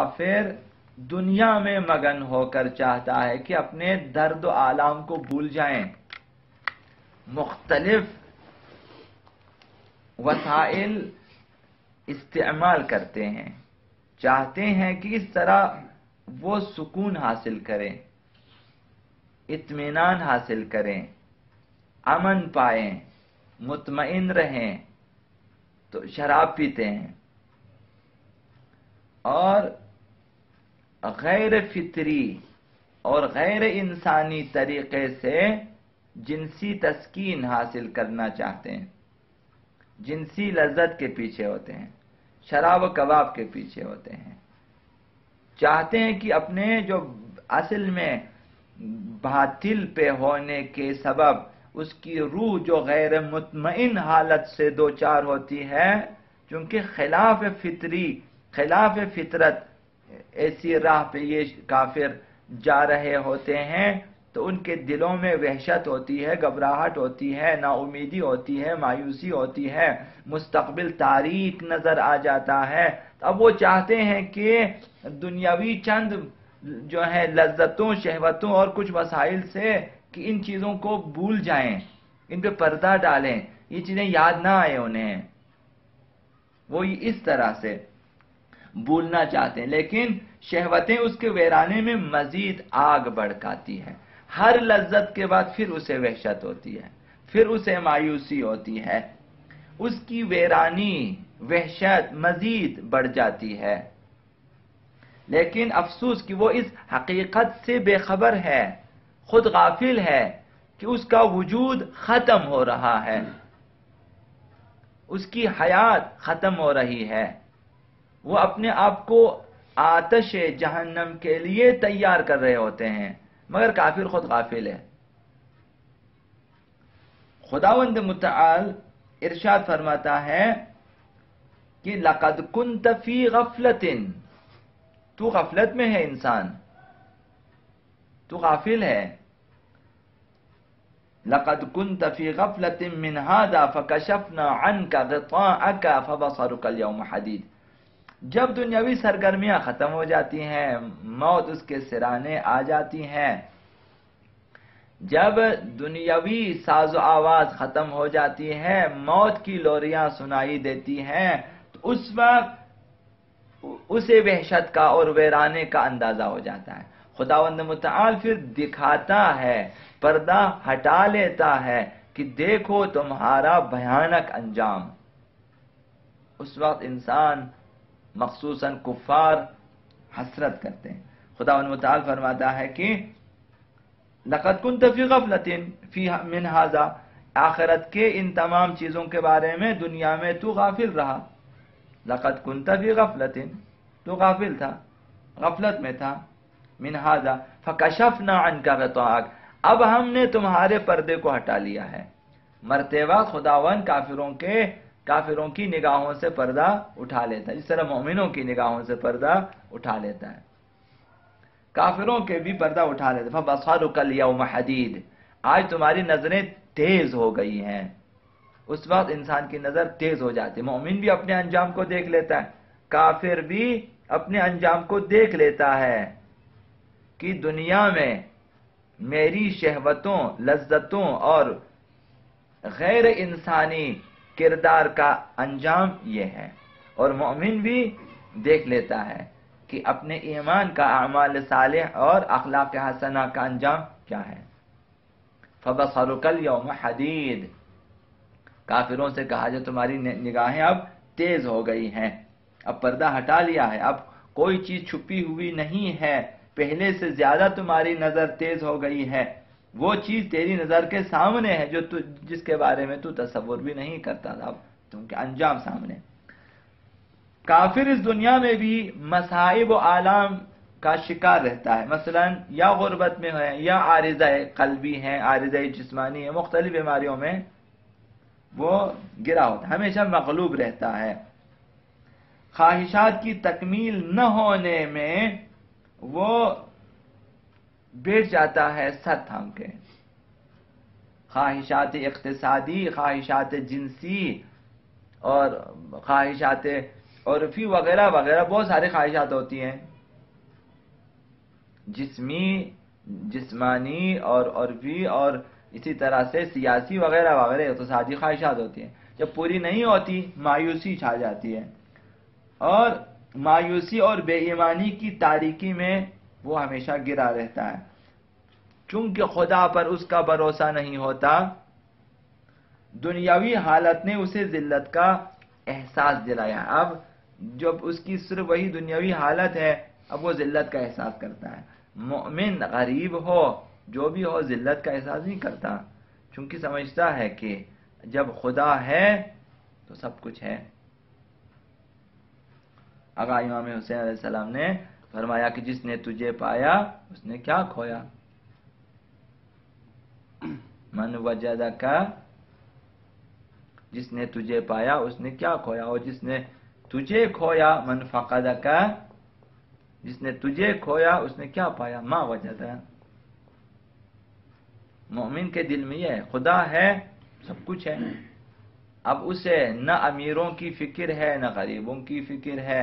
کافر دنیا میں مگن ہو کر چاہتا ہے کہ اپنے درد و آلام کو بھول جائیں، مختلف وسائل استعمال کرتے ہیں، چاہتے ہیں کہ اس طرح وہ سکون حاصل کریں، اطمینان حاصل کریں، امن پائیں، مطمئن رہیں، تو شراب پیتے ہیں اور غیر فطری اور غیر انسانی طریقے سے جنسی تسکین حاصل کرنا چاہتے ہیں، جنسی لذت کے پیچھے ہوتے ہیں، شراب و کباب کے پیچھے ہوتے ہیں، چاہتے ہیں کہ اپنے جو اصل میں باطل پہ ہونے کے سبب اس کی روح جو غیر مطمئن حالت سے دوچار ہوتی ہے، چونکہ خلاف فطری، خلاف فطرت ایسی راہ پہ یہ کافر جا رہے ہوتے ہیں، تو ان کے دلوں میں وحشت ہوتی ہے، گھبراہٹ ہوتی ہے، نا امیدی ہوتی ہے، مایوسی ہوتی ہے، مستقبل تاریک نظر آ جاتا ہے۔ اب وہ چاہتے ہیں کہ دنیاوی چند جو ہے لذتوں، شہوتوں اور کچھ وسائل سے کہ ان چیزوں کو بھول جائیں، ان پہ پردہ ڈالیں، یہ چیزیں یاد نہ آئے انہیں، وہ اس طرح سے بھولنا چاہتے ہیں، لیکن شہوتیں اس کے ویرانے میں مزید آگ بھڑکاتی ہے۔ ہر لذت کے بعد پھر اسے وحشت ہوتی ہے، پھر اسے مایوسی ہوتی ہے، اس کی ویرانی، وحشت مزید بڑھ جاتی ہے۔ لیکن افسوس کہ وہ اس حقیقت سے بے خبر ہے، خود غافل ہے کہ اس کا وجود ختم ہو رہا ہے، اس کی حیات ختم ہو رہی ہے، وہ اپنے آپ کو آتش جہنم کے لیے تیار کر رہے ہوتے ہیں، مگر کافر خود غافل ہے۔ خداوند متعال ارشاد فرماتا ہے کہ لَقَدْ كُنْتَ فِي غَفْلَةٍ، تو غفلت میں ہے انسان، تو غافل ہے۔ لَقَدْ كُنْتَ فِي غَفْلَةٍ مِّنْ هَذَا فَكَشَفْنَا عَنْكَ غِطَاءَكَ فَبَصَرُكَ الْيَوْمَ حَدِيدٌ۔ جب دنیاوی سرگرمیاں ختم ہو جاتی ہیں، موت اس کے سرانے آ جاتی ہیں، جب دنیاوی ساز و آواز ختم ہو جاتی ہے، موت کی لوریاں سنائی دیتی ہیں، تو اس وقت اسے وحشت کا اور ویرانے کا اندازہ ہو جاتا ہے۔ خداوند متعال پھر دکھاتا ہے، پردہ ہٹا لیتا ہے کہ دیکھو تمہارا بھیانک انجام۔ اس وقت انسان مخصوصاً کفار حسرت کرتے ہیں۔ خداوند متعال فرماتا ہے کہ لَقَدْ كُنْتَ فِي غَفْلَةٍ مِّنْ هَذَا، آخرت کے ان تمام چیزوں کے بارے میں دنیا میں تو غافل رہا۔ لَقَدْ كُنْتَ فِي غَفْلَةٍ، تو غافل تھا، غفلت میں تھا، مِّنْ هَذَا فَكَشَفْنَا عَنْكَ غِطَاءَكَ، اب ہم نے تمہارے پردے کو ہٹا لیا ہے۔ مرتے وقت خداوند کافروں کی نگاہوں سے پردہ اٹھا لیتا ہے، جس طرح مومنوں کی نگاہوں سے پردہ اٹھا لیتا ہے، کافروں کے بھی پردہ اٹھا لیتا ہے۔ فَبَصَرُكَ الْيَوْمَ حَدِيدٌ، آج تمہاری نظریں تیز ہو گئی ہیں۔ اس وقت انسان کی نظر تیز ہو جاتی ہے، مومن بھی اپنے انجام کو دیکھ لیتا ہے، کافر بھی اپنے انجام کو دیکھ لیتا ہے کہ دنیا میں میری شہوتوں، لذتوں اور غیر انسانی کردار کا انجام یہ ہے، اور مومن بھی دیکھ لیتا ہے کہ اپنے ایمان کا، اعمال صالح اور اخلاق حسنہ کا انجام کیا ہے۔ فَبَصَرُكَ الْيَوْمَ حَدِيدٌ، کافروں سے کہا جو تمہاری نگاہیں اب تیز ہو گئی ہیں، اب پردہ ہٹا لیا ہے، اب کوئی چیز چھپی ہوئی نہیں ہے، پہلے سے زیادہ تمہاری نظر تیز ہو گئی ہے، وہ چیز تیری نظر کے سامنے ہے جو جس کے بارے میں تو تصور بھی نہیں کرتا تھا، اب تم کے انجام سامنے۔ کافر اس دنیا میں بھی مصائب و آلام کا شکار رہتا ہے، مثلا یا غربت میں ہے، یا عارضہ قلبی ہے، عارضہ جسمانی ہے، مختلف بیماریوں میں وہ گرا ہوتا ہے، ہمیشہ مغلوب رہتا ہے، خواہشات کی تکمیل نہ ہونے میں وہ بیٹھ جاتا ہے سر تھام کے، خواہشات اقتصادی، خواہشات جنسی اور خواہشات عرفی وغیرہ وغیرہ، بہت ساری خواہشات ہوتی ہیں، جسمانی اور عرفی اور اسی طرح سے سیاسی وغیرہ وغیرہ اقتصادی خواہشات ہوتی ہیں، جب پوری نہیں ہوتی مایوسی چھا جاتی ہے، اور مایوسی اور بے ایمانی کی تاریکی میں وہ ہمیشہ گرا رہتا ہے، چونکہ خدا پر اس کا بھروسہ نہیں ہوتا۔ دنیاوی حالت نے اسے ذلت کا احساس دلایا، اب جب اس کی صرف وہی دنیاوی حالت ہے اب وہ ذلت کا احساس کرتا ہے۔ مومن غریب ہو جو بھی ہو ذلت کا احساس نہیں کرتا، چونکہ سمجھتا ہے کہ جب خدا ہے تو سب کچھ ہے۔ آقا امام حسین علیہ السلام نے فرمایا کہ جس نے تجھے پایا اس نے کیا کھویا؟ من وجدک، جس نے تجھے پایا اس نے کیا کھویا، اور جس نے تجھے کھویا من فقدک، جس نے تجھے کھویا اس نے کیا پایا؟ ما وجدہ۔ مومن کے دل میں یہ ہے خدا ہے سب کچھ ہے، اب اسے نہ امیروں کی فکر ہے نہ غریبوں کی فکر ہے،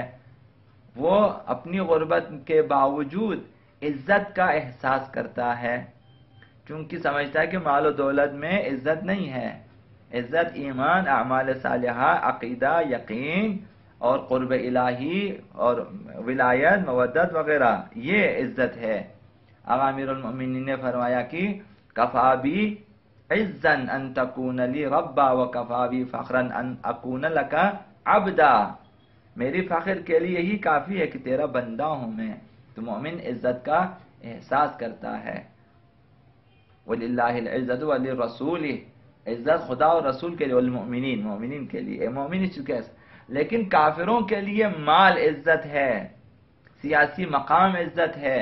وہ اپنی غربت کے باوجود عزت کا احساس کرتا ہے، چونکہ سمجھتا ہے کہ مال و دولت میں عزت نہیں ہے، عزت ایمان، اعمال صالحہ، عقیدہ، یقین اور قرب الہی اور ولایت، مودت وغیرہ، یہ عزت ہے۔ آقا امیر المؤمنین نے فرمایا کہ کفا بی عزا ان تکون لی ربا وکفا بی فخرا ان اکون لک عبدا، میری فخر کے لیے یہی کافی ہے کہ تیرا بندہ ہوں میں۔ تو مومن عزت کا احساس کرتا ہے۔ وَلِلَّهِ الْعِزَّةُ وَلِلرَّسُولِ، عزت خدا اور رسول کے لیے، والمؤمنین، مومنین کے لیے، مومن اس چکے، لیکن کافروں کے لیے مال عزت ہے، سیاسی مقام عزت ہے،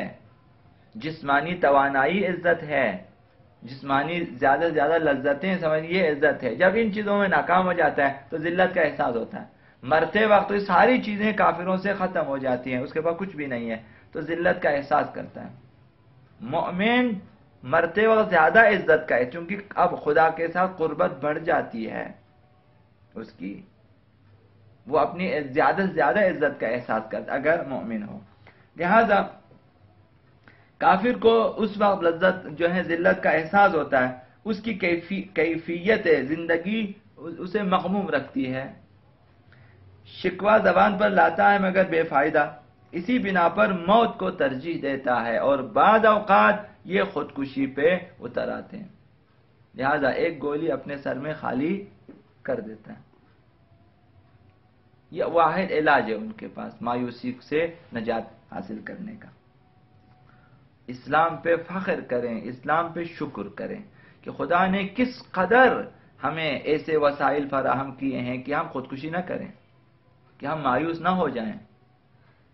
جسمانی توانائی عزت ہے، جسمانی زیادہ سے زیادہ لذتیں سمجھ یہ عزت ہے۔ جب ان چیزوں میں ناکام ہو جاتا ہے تو ذلت کا احساس ہوتا ہے، مرتے وقت یہ ساری چیزیں کافروں سے ختم ہو جاتی ہیں، اس کے بعد کچھ بھی نہیں ہے تو ذلت کا احساس کرتا ہے۔ مومن مرتے وقت زیادہ عزت کا ہے، چونکہ اب خدا کے ساتھ قربت بڑھ جاتی ہے اس کی، وہ اپنی زیادہ سے زیادہ عزت کا احساس کرتا اگر مومن ہو۔ لہذا کافر کو اس وقت لذت جو ہے ذلت کا احساس ہوتا ہے، اس کی کیفیت زندگی اسے مغموم رکھتی ہے، شکوہ زبان پر لاتا ہے مگر بے فائدہ، اسی بنا پر موت کو ترجیح دیتا ہے، اور بعض اوقات یہ خودکشی پہ اتر آتے ہیں، لہذا ایک گولی اپنے سر میں خالی کر دیتا ہے۔ یہ واحد علاج ہے ان کے پاس مایوسی سے نجات حاصل کرنے کا۔ اسلام پہ فخر کریں، اسلام پہ شکر کریں کہ خدا نے کس قدر ہمیں ایسے وسائل فراہم کیے ہیں کہ ہم خودکشی نہ کریں، کہ ہم مایوس نہ ہو جائیں۔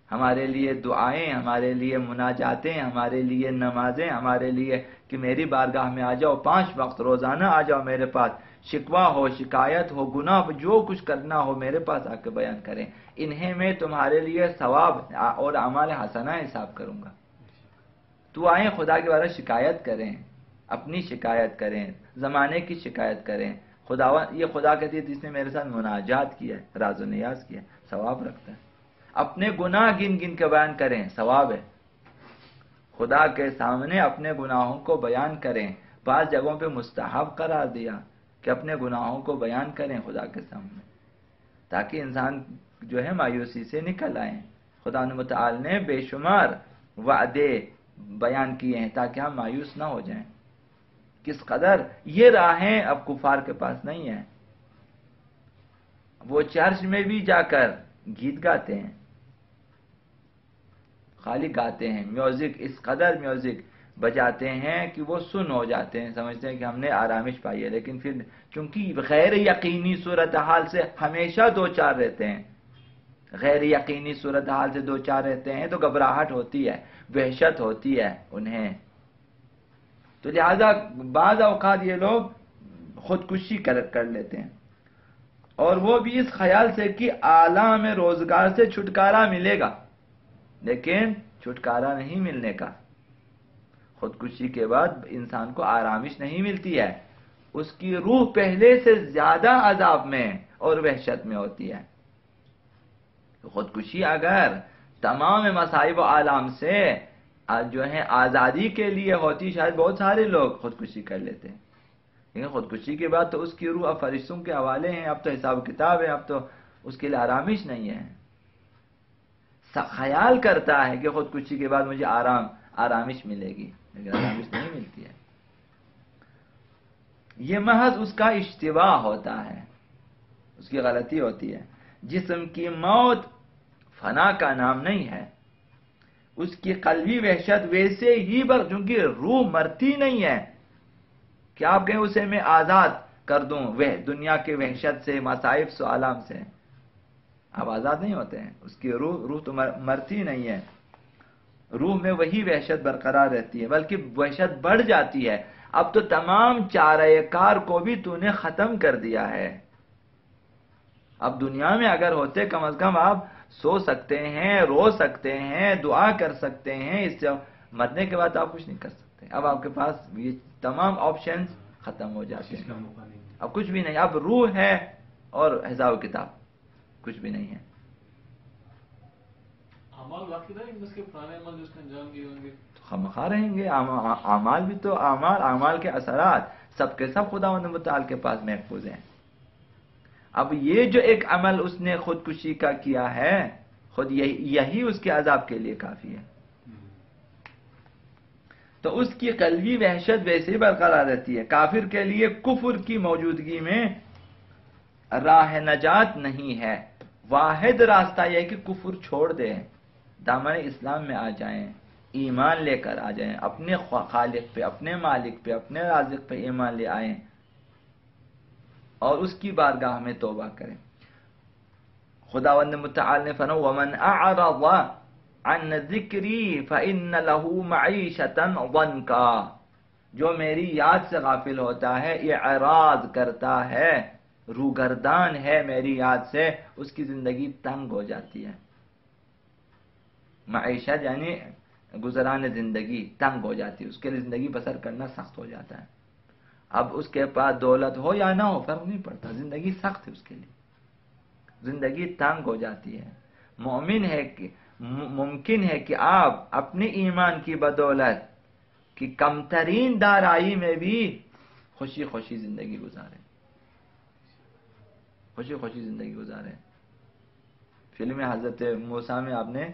ہمارے لیے دعائیں، ہمارے لیے مناجاتیں، ہمارے لیے نمازیں، ہمارے لیے کہ میری بارگاہ میں آ جاؤ، 5 وقت روزانہ آ جاؤ میرے پاس، شکوہ ہو، شکایت ہو، گناہ ہو، جو کچھ کرنا ہو میرے پاس آ کے بیان کریں، انہیں میں تمہارے لیے ثواب اور اعمال حسنہ حساب کروں گا۔ تو آئیں خدا کے بارے شکایت کریں، اپنی شکایت کریں، زمانے کی شکایت کریں، یہ خدا کہتی ہے جس نے میرے ساتھ مناجات کیا ہے، راز و نیاز کیا، ثواب رکھتا ہے۔ اپنے گناہ گن گن کے بیان کریں، ثواب ہے۔ خدا کے سامنے اپنے گناہوں کو بیان کریں، بعض جگہوں پہ مستحب قرار دیا کہ اپنے گناہوں کو بیان کریں خدا کے سامنے، تاکہ انسان جو ہے مایوسی سے نکل آئیں۔ خدا متعال نے بے شمار وعدے بیان کیے ہیں تاکہ ہم مایوس نہ ہو جائیں۔ کس قدر یہ راہیں اب کفار کے پاس نہیں ہیں، وہ چرچ میں بھی جا کر گیت گاتے ہیں، خالی گاتے ہیں، میوزک، اس قدر میوزک بجاتے ہیں کہ وہ سن ہو جاتے ہیں، سمجھتے ہیں کہ ہم نے آرامش پائی ہے، لیکن پھر چونکہ غیر یقینی صورتحال سے ہمیشہ دو چار رہتے ہیں، غیر یقینی صورتحال سے دو چار رہتے ہیں تو گھبراہٹ ہوتی ہے، وحشت ہوتی ہے انہیں، تو لہذا بعض اوقات یہ لوگ خودکشی کر لیتے ہیں، اور وہ بھی اس خیال سے کہ عالم روزگار سے چھٹکارا ملے گا، لیکن چھٹکارا نہیں ملنے کا۔ خودکشی کے بعد انسان کو آرامش نہیں ملتی ہے، اس کی روح پہلے سے زیادہ عذاب میں اور وحشت میں ہوتی ہے۔ خودکشی اگر تمام مصائب و آلام سے جو ہے آزادی کے لیے ہوتی شاید بہت سارے لوگ خودکشی کر لیتے ہیں، لیکن خودکشی کے بعد تو اس کی روح اب فرشتوں کے حوالے ہیں، اب تو حساب کتاب ہے، اب تو اس کے لیے آرامش نہیں ہے۔ خیال کرتا ہے کہ خودکشی کے بعد مجھے آرامش ملے گی، لیکن آرامش نہیں ملتی ہے۔ یہ محض اس کا اشتباہ ہوتا ہے، اس کی غلطی ہوتی ہے۔ جسم کی موت فنا کا نام نہیں ہے، اس کی قلبی وحشت ویسے ہی چونکہ روح مرتی نہیں ہے کہ آپ کہیں اسے میں آزاد کر دوں وہ دنیا کے وحشت سے، مصائب سے، عالم سے، آپ آزاد نہیں ہوتے ہیں۔ اس کی روح تو مرتی نہیں ہے، روح میں وہی وحشت برقرار رہتی ہے، بلکہ وحشت بڑھ جاتی ہے۔ اب تو تمام چارہ کار کو بھی تو نے ختم کر دیا ہے۔ اب دنیا میں اگر ہوتے کم از کم آپ سو سکتے ہیں، رو سکتے ہیں، دعا کر سکتے ہیں، اس سے مرنے کے بعد آپ کچھ نہیں کر سکتے۔ اب آپ کے پاس یہ تمام آپشنز ختم ہو جاتے ہیں، اب کچھ بھی نہیں، اب روح ہے اور حساب کتاب کچھ بھی نہیں ہے۔ خامخواہ رہیں گے، اعمال بھی تو اعمال کے اثرات سب کے سب خداوند متعال کے پاس محفوظ ہیں۔ اب یہ جو ایک عمل اس نے خودکشی کا کیا ہے، خود یہی اس کے عذاب کے لیے کافی ہے۔ تو اس کی قلبی وحشت ویسے ہی برقرار رہتی ہے۔ کافر کے لیے کفر کی موجودگی میں راہ نجات نہیں ہے، واحد راستہ یہ ہے کہ کفر چھوڑ دیں، دامن اسلام میں آ جائیں، ایمان لے کر آ جائیں، اپنے خالق پہ، اپنے مالک پہ، اپنے رازق پہ ایمان لے آئیں اور اس کی بارگاہ میں توبہ کریں۔ خداوند متعال نے فرمایا وَمَنْ أَعْرَضَ عَنْ ذِكْرِي فَإِنَّ لَهُ مَعِيشَةً ضَنْكًا، جو میری یاد سے غافل ہوتا ہے، اعراض کرتا ہے، روگردان ہے میری یاد سے، اس کی زندگی تنگ ہو جاتی ہے۔ معیشت یعنی گزران زندگی تنگ ہو جاتی ہے، اس کے لیے زندگی بسر کرنا سخت ہو جاتا ہے۔ اب اس کے پاس دولت ہو یا نہ ہو فرق نہیں پڑتا، زندگی سخت ہے اس کے لیے، زندگی تنگ ہو جاتی ہے۔ مومن ہے کہ ممکن ہے کہ آپ اپنے ایمان کی بدولت کی کمترین دارائی میں بھی خوشی خوشی زندگی گزاریں، خوشی خوشی زندگی گزاریں۔ فلم حضرت موسیٰ میں آپ نے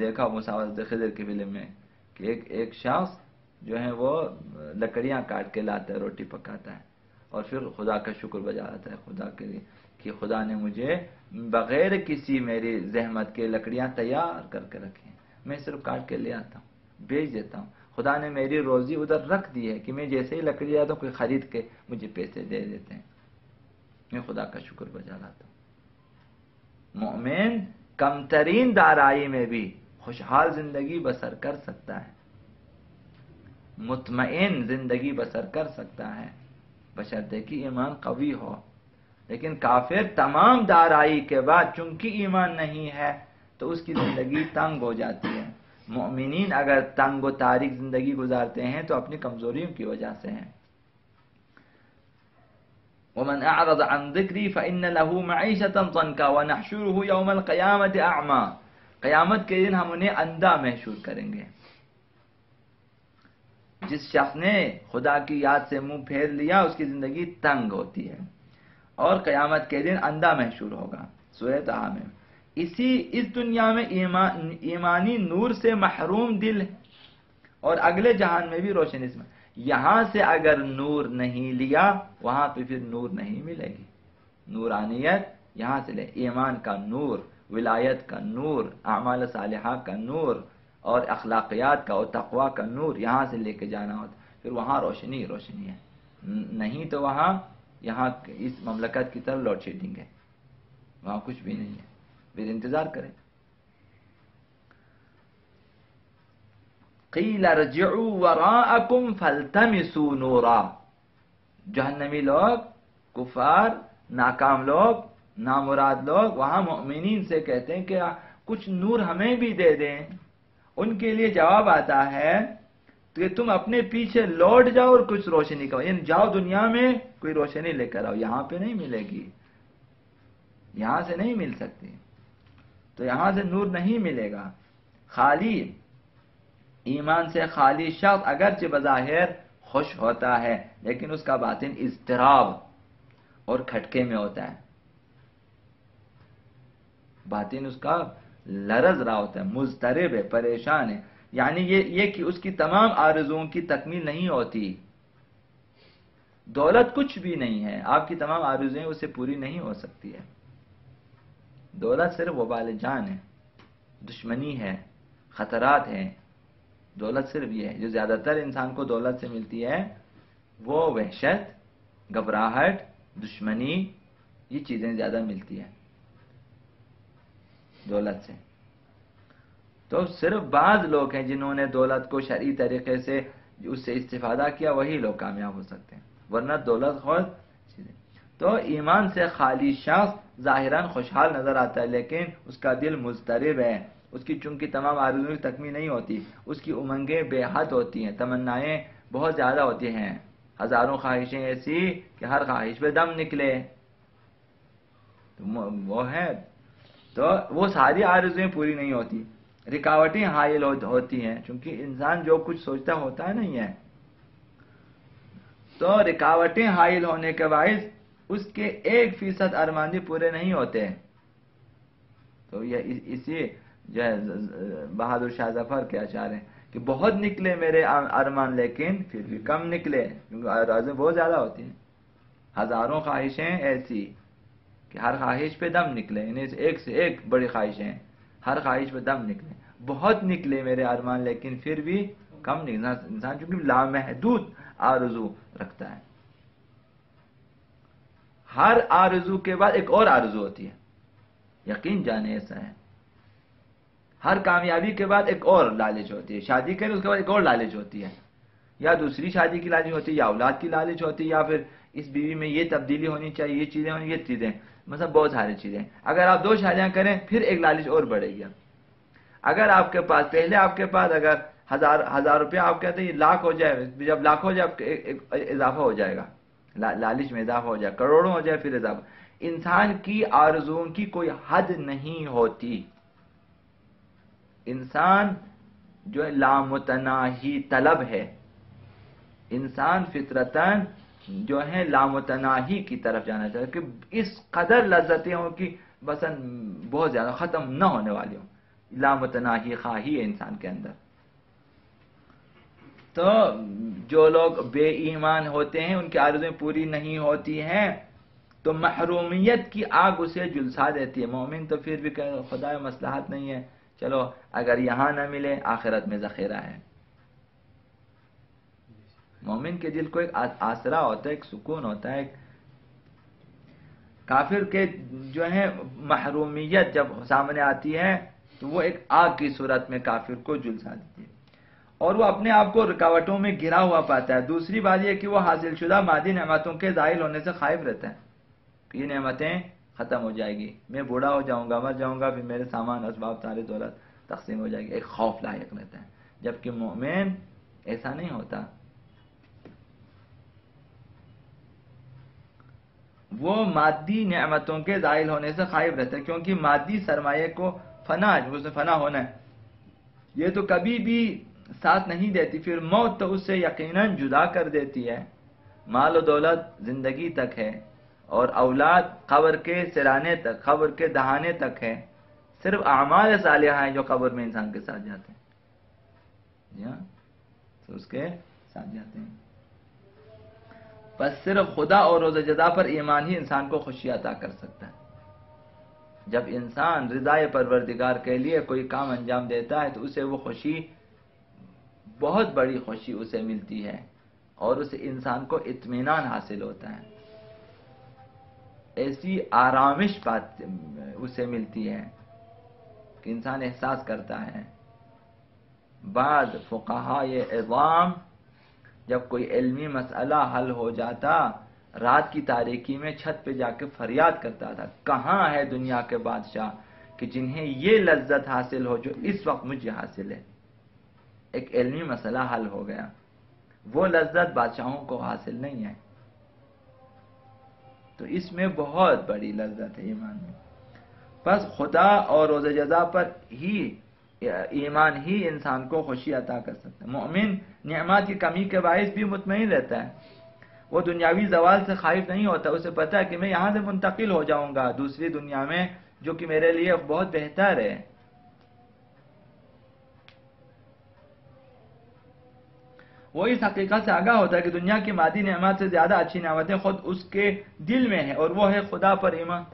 دیکھا، موسیٰ حضرت خضر کی فلم میں، کہ ایک شخص جو ہے وہ لکڑیاں کاٹ کے لاتا ہے، روٹی پکاتا ہے اور پھر خدا کا شکر بجا لاتا ہے، خدا کے لیے کہ خدا نے مجھے بغیر کسی میری زحمت کے لکڑیاں تیار کر کے رکھی ہیں، میں صرف کاٹ کے لے آتا ہوں، بیچ دیتا ہوں، خدا نے میری روزی ادھر رکھ دی ہے کہ میں جیسے ہی لکڑی آتا ہوں کوئی خرید کے مجھے پیسے دے دیتے ہیں، میں خدا کا شکر بجا لاتا ہوں۔ مومن کمترین دارائی میں بھی خوشحال زندگی بسر کر سکتا ہے، مطمئن زندگی بسر کر سکتا ہے، بشرطے کہ ایمان قوی ہو۔ لیکن کافر تمام دارائی کے بعد چونکہ ایمان نہیں ہے تو اس کی زندگی تنگ ہو جاتی ہے۔ مومنین اگر تنگ و تاریک زندگی گزارتے ہیں تو اپنی کمزوریوں کی وجہ سے ہیں۔ وَمَنْ أَعْرَضَ عَنْ ذِكْرِي فَإِنَّ لَهُ مَعِيشَةً ضَنْكًا وَنَحْشُرُهُ يَوْمَ الْقِيَامَةِ أَعْمَى، قیامت کے دن ہم انہیں اندھا محشور کریں گے۔ جس شخص نے خدا کی یاد سے منہ پھیر لیا اس کی زندگی تنگ ہوتی ہے اور قیامت کے دن اندھا محشور ہوگا۔ سورہ طٰہٰ میں اس دنیا میں ایمانی نور سے محروم دل ہے اور اگلے جہان میں بھی روشنی سے، یہاں سے اگر نور نہیں لیا وہاں پہ پھر نور نہیں ملے گی۔ نورانیت یہاں سے لے، ایمان کا نور، ولایت کا نور، اعمال صالحہ کا نور اور اخلاقیات کا اور تقوی کا نور یہاں سے لے کے جانا ہوتا، پھر وہاں روشنی ہی روشنی ہے، نہیں تو وہاں یہاں اس مملکت کی طرف لوڈ شیڈنگ ہے، وہاں کچھ بھی نہیں ہے، پھر انتظار کریں۔ قیل ارجعوا وراءکم فالتمسوا نورا، جہنمی لوگ، کفار، ناکام لوگ، نامراد لوگ وہاں مؤمنین سے کہتے ہیں کہ کچھ نور ہمیں بھی دے دیں۔ ان کے لیے جواب آتا ہے کہ تم اپنے پیچھے لوٹ جاؤ اور کچھ روشنی کا، یعنی جاؤ دنیا میں کوئی روشنی لے کر آؤ، یہاں پہ نہیں ملے گی، یہاں سے نہیں مل سکتی، تو یہاں سے نور نہیں ملے گا، خالی ایمان سے خالی شخص اگرچہ بظاہر خوش ہوتا ہے لیکن اس کا باطن اضطراب اور کھٹکے میں ہوتا ہے، باطن اس کا لرز رہا ہوتا ہے، مضطرب ہے، پریشان ہے، یعنی یہ کہ اس کی تمام آرزوؤں کی تکمیل نہیں ہوتی۔ دولت کچھ بھی نہیں ہے، آپ کی تمام آرزویں اس سے پوری نہیں ہو سکتی ہے۔ دولت صرف وبال جان ہے، دشمنی ہے، خطرات ہیں۔ دولت صرف یہ ہے، جو زیادہ تر انسان کو دولت سے ملتی ہے وہ وحشت، گھبراہٹ، دشمنی، یہ چیزیں زیادہ ملتی ہیں دولت سے۔ تو صرف بعض لوگ ہیں جنہوں نے دولت کو شرعی طریقے سے اس سے استفادہ کیا، وہی لوگ کامیاب ہو سکتے ہیں، ورنہ دولت خود چیزیں۔ تو ایمان سے خالی شخص ظاہراً خوشحال نظر آتا ہے لیکن اس کا دل مضطرب ہے، اس کی چونکہ تمام آرزویں تکمیل نہیں ہوتی، اس کی امنگیں بے حد ہوتی ہیں، تمنائیں بہت زیادہ ہوتی ہیں، ہزاروں خواہشیں ایسی کہ ہر خواہش پہ دم نکلے، وہ ہے، تو وہ ساری آرزویں پوری نہیں ہوتی، رکاوٹیں حائل ہوتی ہیں، چونکہ انسان جو کچھ سوچتا ہوتا ہے نہیں ہے، تو رکاوٹیں حائل ہونے کے باعث اس کے 1% ارمان بھی پورے نہیں ہوتے۔ تو یہ اسی جو ہے بہادر شاہ ظفر کے اشعار ہیں کہ بہت نکلے میرے ارمان لیکن پھر بھی کم نکلے، کیونکہ آرزویں بہت زیادہ ہوتی ہیں، ہزاروں خواہشیں ایسی کہ ہر خواہش پہ دم نکلے، یعنی ایک سے ایک بڑی خواہشیں، ہر خواہش پہ دم نکلے، بہت نکلے میرے ارمان لیکن پھر بھی کم نکلے۔ انسان چونکہ لامحدود آرزو رکھتا ہے، ہر آرزو کے بعد ایک اور آرزو ہوتی ہے، یقین جانے ایسا ہے، ہر کامیابی کے بعد ایک اور لالچ ہوتی ہے، شادی کرے اس کے بعد ایک اور لالچ ہوتی ہے، یا دوسری شادی کی لالچ ہوتی ہے، یا اولاد کی لالچ ہوتی ہے، یا پھر اس بیوی میں یہ تبدیلی ہونی چاہیے، یہ چیزیں ہونی، یہ چیزیں، مطلب بہت ساری چیزیں۔ اگر آپ 2 شادیاں کریں پھر ایک لالچ اور بڑھے گی۔ اگر آپ کے پاس پہلے آپ کے پاس اگر ہزار روپیہ آپ کہتے ہیں یہ لاکھ ہو جائے، جب لاکھ ہو جائے اضافہ ہو جائے گا، لالچ میں اضافہ ہو جائے، کروڑوں ہو جائے پھر اضافہ۔ انسان کی آرزوؤں کی کوئی حد نہیں ہوتی، انسان جو ہے لامتناہی طلب ہے، انسان فطرتاً جو ہے لامتناہی کی طرف جانا چاہتا ہے کہ اس قدر لذتیں ہوں کہ بسن بہت زیادہ ختم نہ ہونے والی ہوں، لامتناہی خواہی ہے انسان کے اندر۔ تو جو لوگ بے ایمان ہوتے ہیں ان کی آرزویں پوری نہیں ہوتی ہیں تو محرومیت کی آگ اسے جلسا دیتی ہے۔ مومن تو پھر بھی کہ خدا مصلحت نہیں ہے، چلو اگر یہاں نہ ملے آخرت میں ذخیرہ ہے۔ مومن کے دل کو ایک آسرا ہوتا ہے، ایک سکون ہوتا ہے۔ کافر کے جو ہے محرومیت جب سامنے آتی ہے تو وہ ایک آگ کی صورت میں کافر کو جلسا دیتی ہے اور وہ اپنے آپ کو رکاوٹوں میں گھرا ہوا پاتا ہے۔ دوسری بات یہ کہ وہ حاصل شدہ مادی نعمتوں کے زائل ہونے سے خائف رہتا ہے کہ یہ نعمتیں ختم ہو جائے گی، میں بوڑھا ہو جاؤں گا، مر جاؤں گا، پھر میرے سامان اسباب سارے دولت تقسیم ہو جائے گی، ایک خوف لاحق رہتا ہے۔ جبکہ مومن ایسا نہیں ہوتا، وہ مادی نعمتوں کے زائل ہونے سے خائف رہتا ہے، کیونکہ مادی سرمایہ کو فنا ہونا ہے، یہ تو کبھی بھی ساتھ نہیں دیتی، پھر موت تو اس سے یقیناً جدا کر دیتی ہے۔ مال و دولت زندگی تک ہے اور اولاد قبر کے سرانے تک، قبر کے دہانے تک ہے، صرف اعمال صالحہ ہیں جو قبر میں انسان کے ساتھ جاتے ہیں، تو اس کے ساتھ جاتے ہیں۔ بس صرف خدا اور روز جزا پر ایمان ہی انسان کو خوشی عطا کر سکتا ہے۔ جب انسان رضائے پروردگار کے لیے کوئی کام انجام دیتا ہے تو اسے وہ خوشی، بہت بڑی خوشی اسے ملتی ہے اور اسے انسان کو اطمینان حاصل ہوتا ہے، ایسی آرامش بات اسے ملتی ہے کہ انسان احساس کرتا ہے۔ بعد فقہائے عظام جب کوئی علمی مسئلہ حل ہو جاتا، رات کی تاریکی میں چھت پہ جا کے فریاد کرتا تھا، کہاں ہے دنیا کے بادشاہ کہ جنہیں یہ لذت حاصل ہو جو اس وقت مجھے حاصل ہے۔ ایک علمی مسئلہ حل ہو گیا، وہ لذت بادشاہوں کو حاصل نہیں ہے، تو اس میں بہت بڑی لذت ہے ایمان میں۔ بس خدا اور روز جزا پر ہی ایمان ہی انسان کو خوشی عطا کر سکتا ہے۔ مومن نعمات کی کمی کے باعث بھی مطمئن رہتا ہے، وہ دنیاوی زوال سے خائف نہیں ہوتا، اسے پتا ہے کہ میں یہاں سے منتقل ہو جاؤں گا دوسری دنیا میں جو کہ میرے لیے بہت بہتر ہے۔ وہ اس حقیقت سے آگاہ ہوتا ہے کہ دنیا کی مادی نعمت سے زیادہ اچھی نعمتیں خود اس کے دل میں ہیں، اور وہ ہے خدا پر ایمان۔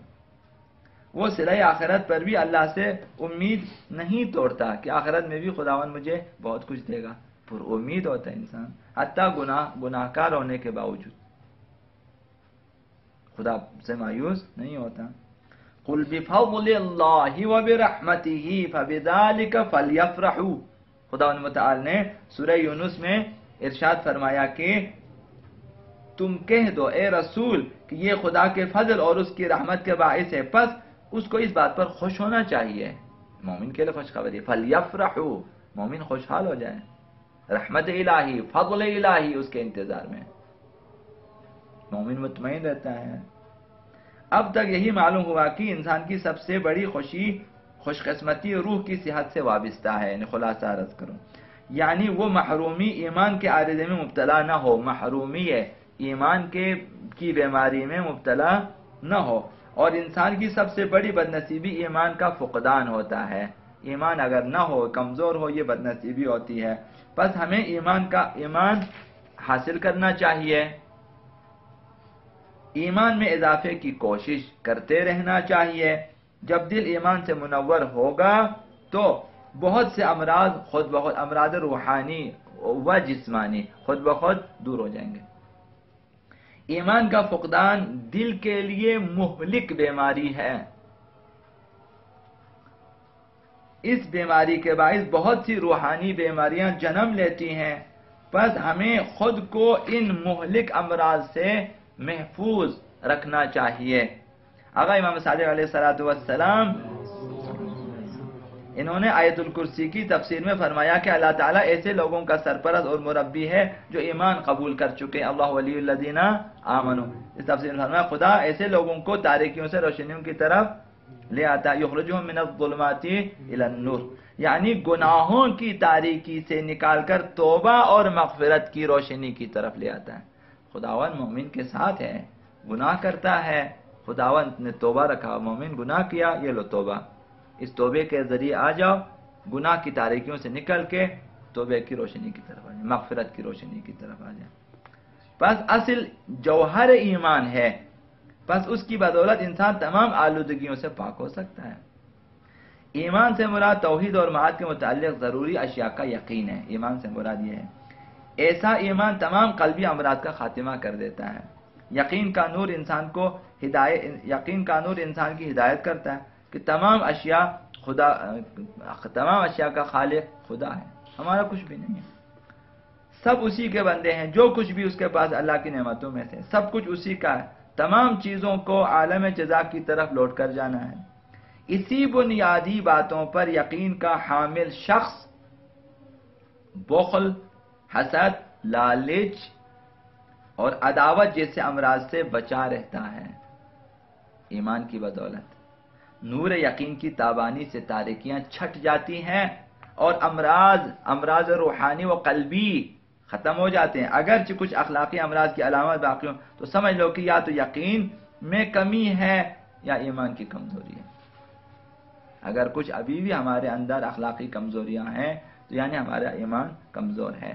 وہ صلہ آخرت پر بھی اللہ سے امید نہیں توڑتا کہ آخرت میں بھی خداوند مجھے بہت کچھ دے گا، پر امید ہوتا ہے انسان حتیٰ گناہ کار ہونے کے باوجود خدا سے مایوس نہیں ہوتا۔ قل بفضل اللہ وبرحمتہ فبذلک فلیفرحوا، خداوند متعال نے سورہ یونس میں ارشاد فرمایا کہ تم کہہ دو اے رسول کہ یہ خدا کے فضل اور اس کی رحمت کے باعث ہے، پس اس کو اس بات پر خوش ہونا چاہیے۔ مومن کے لیے خوشخبری، فلیفرحوا، مومن خوشحال ہو جائے، رحمت الہی فضل الہی اس کے انتظار میں مومن مطمئن رہتا ہے۔ اب تک یہی معلوم ہوا کہ انسان کی سب سے بڑی خوش قسمتی روح کی صحت سے وابستہ ہے، یعنی خلاصہ عرض کروں، یعنی وہ محرومی ایمان کے عارضے میں مبتلا نہ ہو، محرومی ایمان کی بیماری میں مبتلا نہ ہو۔ اور انسان کی سب سے بڑی بدنصیبی ایمان کا فقدان ہوتا ہے، ایمان اگر نہ ہو، کمزور ہو، یہ بدنصیبی ہوتی ہے۔ بس ہمیں ایمان حاصل کرنا چاہیے، ایمان میں اضافے کی کوشش کرتے رہنا چاہیے۔ جب دل ایمان سے منور ہوگا تو بہت سے امراض خود بخود، امراض روحانی و جسمانی خود بخود دور ہو جائیں گے۔ ایمان کا فقدان دل کے لیے مہلک بیماری ہے، اس بیماری کے باعث بہت سی روحانی بیماریاں جنم لیتی ہیں۔ بس ہمیں خود کو ان مہلک امراض سے محفوظ رکھنا چاہیے۔ آقا امام صادق علیہ السلام انہوں نے آیت الکرسی کی تفسیر میں فرمایا کہ اللہ تعالیٰ ایسے لوگوں کا سرپرست اور مربی ہے جو ایمان قبول کر چکے، اللہ ولی الذین آمنوا۔ اس تفسیر میں فرمایا خدا ایسے لوگوں کو تاریکیوں سے روشنیوں کی طرف لے آتا ہے، یخرجہم من الظلمات الی النور، یعنی گناہوں کی تاریکی سے نکال کر توبہ اور مغفرت کی روشنی کی طرف لے آتا ہے۔ خداوند مومن کے ساتھ ہے، گناہ کرتا ہے، خداوند نے توبہ رکھا، مومن گناہ کیا، یہ لو توبہ، اس توبے کے ذریعے آ جاؤ، گناہ کی تاریکیوں سے نکل کے توبے کی روشنی کی طرف آ جائیں، مغفرت کی روشنی کی طرف آ جائیں۔ بس اصل جوہر ایمان ہے، بس اس کی بدولت انسان تمام آلودگیوں سے پاک ہو سکتا ہے۔ ایمان سے مراد توحید اور معاد کے متعلق ضروری اشیاء کا یقین ہے، ایمان سے مراد یہ ہے۔ ایسا ایمان تمام قلبی امراض کا خاتمہ کر دیتا ہے۔ یقین کا نور انسان کی ہدایت کرتا ہے کہ تمام اشیاء کا خالق خدا ہے، ہمارا کچھ بھی نہیں ہے، سب اسی کے بندے ہیں، جو کچھ بھی اس کے پاس اللہ کی نعمتوں میں سے سب کچھ اسی کا ہے، تمام چیزوں کو عالم جزا کی طرف لوٹ کر جانا ہے۔ اسی بنیادی باتوں پر یقین کا حامل شخص بخل، حسد، لالچ اور عداوت جیسے امراض سے بچا رہتا ہے۔ ایمان کی بدولت نور یقین کی تابانی سے تاریکیاں چھٹ جاتی ہیں اور امراض روحانی و قلبی ختم ہو جاتے ہیں۔ اگرچہ کچھ اخلاقی امراض کی علامات باقی ہوں تو سمجھ لو کہ یا تو یقین میں کمی ہے یا ایمان کی کمزوری ہے۔ اگر کچھ ابھی بھی ہمارے اندر اخلاقی کمزوریاں ہیں تو یعنی ہمارا ایمان کمزور ہے۔